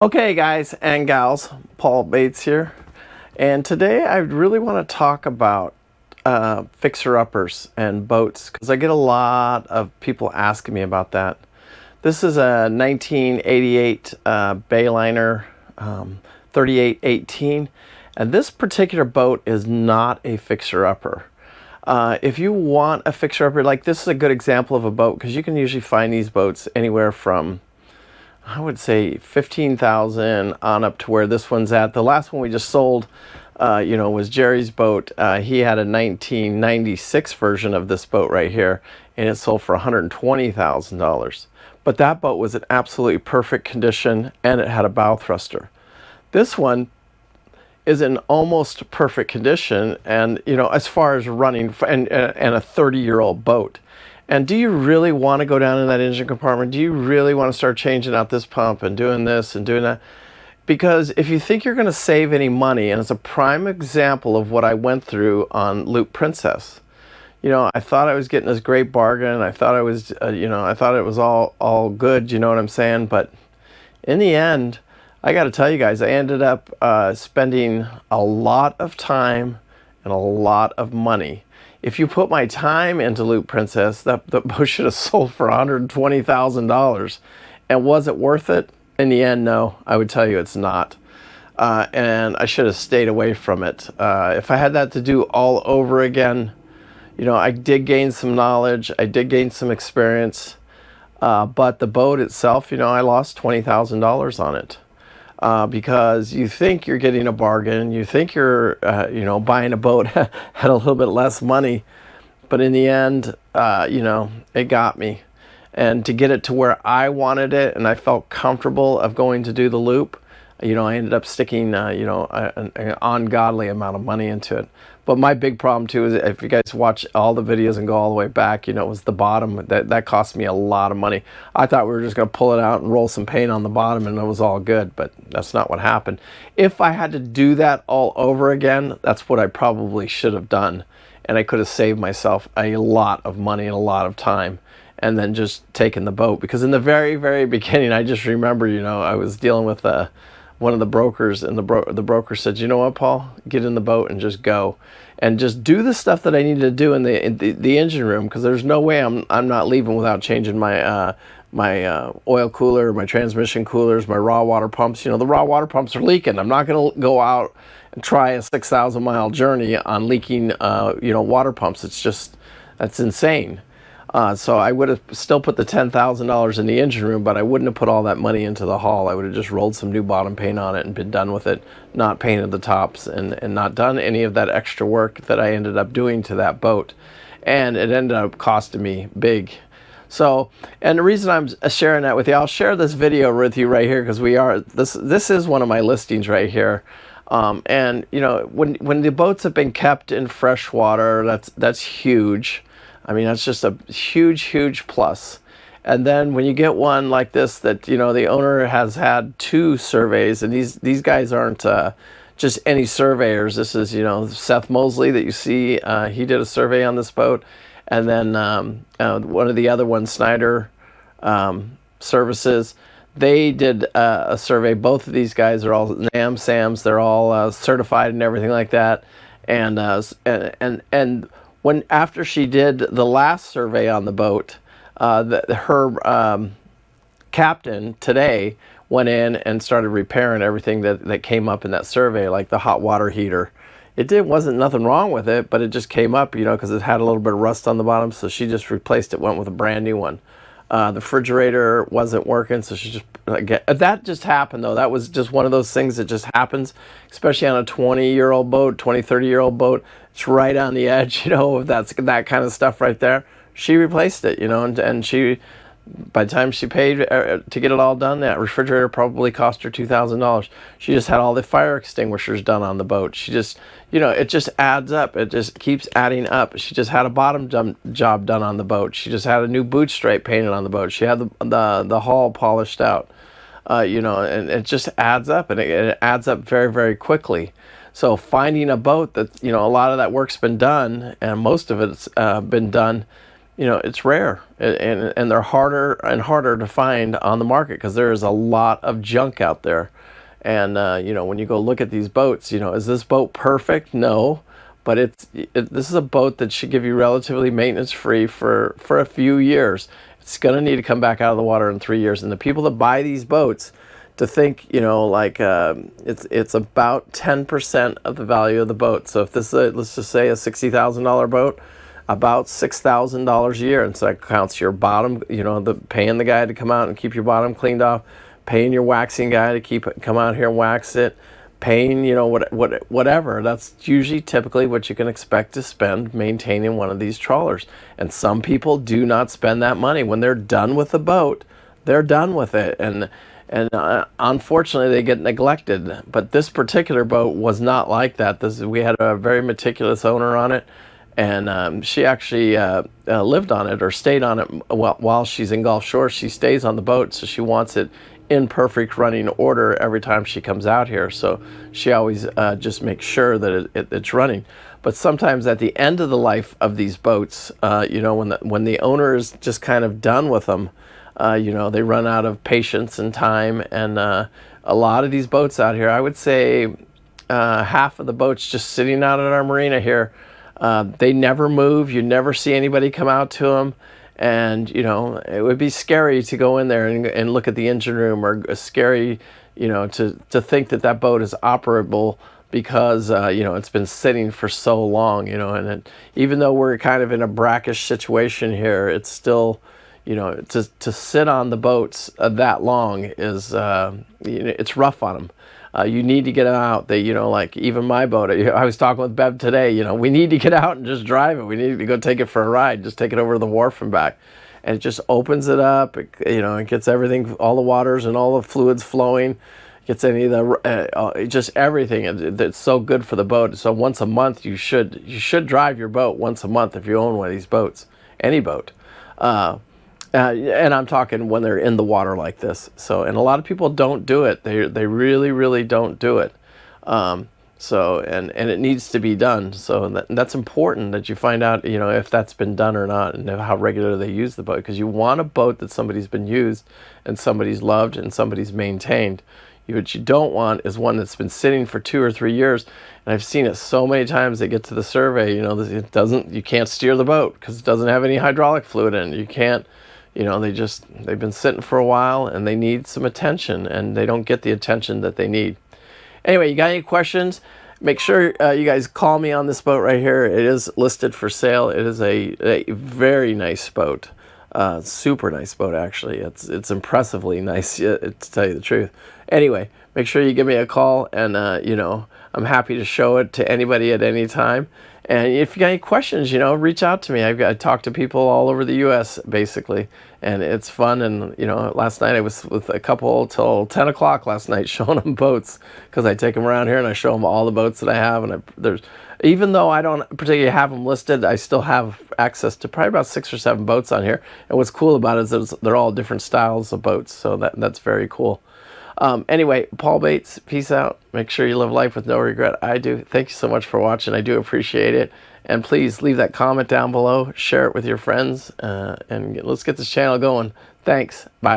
Okay, guys and gals, Paul Bates here, and today I really want to talk about fixer-uppers and boats because I get a lot of people asking me about that. This is a 1988 Bayliner 3818, and this particular boat is not a fixer-upper. If you want a fixer-upper, like this is a good example of a boat because you can usually find these boats anywhere from I would say 15,000 on up to where this one's at. The last one we just sold, was Jerry's boat. He had a 1996 version of this boat right here, and it sold for $120,000. But that boat was in absolutely perfect condition, and it had a bow thruster. This one is in almost perfect condition, and as far as running, and a 30-year-old boat. And do you really want to go down in that engine compartment? Do you really want to start changing out this pump and doing this and doing that? Because if you think you're going to save any money, and it's a prime example of what I went through on Loop Princess. I thought I was getting this great bargain. I thought I was, I thought it was all good. You know what I'm saying? But in the end, I got to tell you guys, I ended up spending a lot of time and a lot of money. If you put my time into Loop Princess, the boat should have sold for $120,000. And was it worth it? In the end, no. I would tell you it's not. And I should have stayed away from it. If I had that to do all over again, I did gain some knowledge. I did gain some experience. But the boat itself, I lost $20,000 on it. Because you think you're getting a bargain, you think you're, buying a boat at a little bit less money, but in the end, it got me. And to get it to where I wanted it, and I felt comfortable of going to do the loop, I ended up sticking, an ungodly amount of money into it. But my big problem too is if you guys watch all the videos and go all the way back, it was the bottom. That cost me a lot of money. I thought we were just going to pull it out and roll some paint on the bottom and it was all good, but that's not what happened. If I had to do that all over again, that's what I probably should have done. And I could have saved myself a lot of money and a lot of time and then just taken the boat. Because in the very, very beginning, I just remember, I was dealing with one of the brokers, and the broker said, "You know what, Paul? Get in the boat and just go, and just do the stuff that I need to do in the engine room, because there's no way I'm not leaving without changing my oil cooler, my transmission coolers, my raw water pumps. The raw water pumps are leaking. I'm not going to go out and try a 6,000-mile journey on leaking water pumps. That's insane." So I would have still put the $10,000 in the engine room, but I wouldn't have put all that money into the hull. I would have just rolled some new bottom paint on it and been done with it, not painted the tops and not done any of that extra work that I ended up doing to that boat. And it ended up costing me big. So, and the reason I'm sharing that with you, I'll share this video with you right here because this is one of my listings right here. And when the boats have been kept in fresh water, that's huge. I mean, that's just a huge, huge plus. And then when you get one like this that, the owner has had 2 surveys, and these guys aren't just any surveyors. This is, Seth Mosley that you see, he did a survey on this boat. And then one of the other ones, Snyder Services, they did a survey. Both of these guys are all NAMSAMs. They're all certified and everything like that. And after she did the last survey on the boat, her captain today went in and started repairing everything that came up in that survey, like the hot water heater. Wasn't nothing wrong with it, but it just came up, because it had a little bit of rust on the bottom, so she just replaced it, went with a brand new one. The refrigerator wasn't working, so she just that just happened though. That was just one of those things that just happens, especially on a 20-year-old boat, 30-year-old boat. It's right on the edge, that's that kind of stuff right there. She replaced it, and she, by the time she paid to get it all done, that refrigerator probably cost her $2,000. She just had all the fire extinguishers done on the boat. She just, it just adds up. It just keeps adding up. She just had a bottom job done on the boat. She just had a new boot stripe painted on the boat. She had the hull polished out, and it just adds up, and it adds up very, very quickly. So finding a boat that, a lot of that work's been done, and most of it's been done, it's rare, and they're harder and harder to find on the market because there is a lot of junk out there. And when you go look at these boats, is this boat perfect? No, but this is a boat that should give you relatively maintenance free for a few years. It's going to need to come back out of the water in 3 years. And the people that buy these boats, to think, it's about 10% of the value of the boat. So if this is let's just say a $60,000 boat, about $6,000 a year. And so that counts your bottom, paying the guy to come out and keep your bottom cleaned off, paying your waxing guy to come out here and wax it, paying, whatever. That's usually typically what you can expect to spend maintaining one of these trawlers. And some people do not spend that money. When they're done with the boat, they're done with it. And unfortunately, they get neglected. But this particular boat was not like that. We had a very meticulous owner on it, and she actually lived on it or stayed on it while she's in Gulf Shores. She stays on the boat, so she wants it in perfect running order every time she comes out here. So she always just makes sure that it's running. But sometimes at the end of the life of these boats, when the owner is just kind of done with them, they run out of patience and time. And a lot of these boats out here, I would say half of the boats just sitting out at our marina here, they never move. You never see anybody come out to them. And, it would be scary to go in there and look at the engine room, or scary, to think that boat is operable because, it's been sitting for so long, and even though we're kind of in a brackish situation here, it's still, to sit on the boats that long is, it's rough on them. You need to get out. Like even my boat, I was talking with Bev today, we need to get out and just drive it. We need to go take it for a ride, just take it over to the wharf and back. And it just opens it up, it gets everything, all the waters and all the fluids flowing, gets any of the, just everything. It's so good for the boat. So once a month, you should drive your boat once a month if you own one of these boats, any boat. And I'm talking when they're in the water like this. So, and a lot of people don't do it. They really, really don't do it. And it needs to be done. So that's important that you find out, if that's been done or not, and how regularly they use the boat. Because you want a boat that somebody's been used and somebody's loved and somebody's maintained. What you don't want is one that's been sitting for 2 or 3 years. And I've seen it so many times. They get to the survey, you can't steer the boat because it doesn't have any hydraulic fluid in it. You can't. They've been sitting for a while and they need some attention, and they don't get the attention that they need. Anyway, you got any questions? Make sure you guys call me on this boat right here. It is listed for sale. It is a very nice boat. Super nice boat, actually. It's impressively nice, to tell you the truth. Anyway, make sure you give me a call, and I'm happy to show it to anybody at any time. And if you got any questions, reach out to me. I talk to people all over the U.S. basically, and it's fun. And last night I was with a couple till 10 o'clock last night showing them boats, because I take them around here and I show them all the boats that I have. And even though I don't particularly have them listed, I still have access to probably about 6 or 7 boats on here. And what's cool about it is that they're all different styles of boats, so that's very cool. Anyway, Paul Bates, peace out. Make sure you live life with no regret. I do. Thank you so much for watching. I do appreciate it. And please leave that comment down below. Share it with your friends. And let's get this channel going. Thanks. Bye.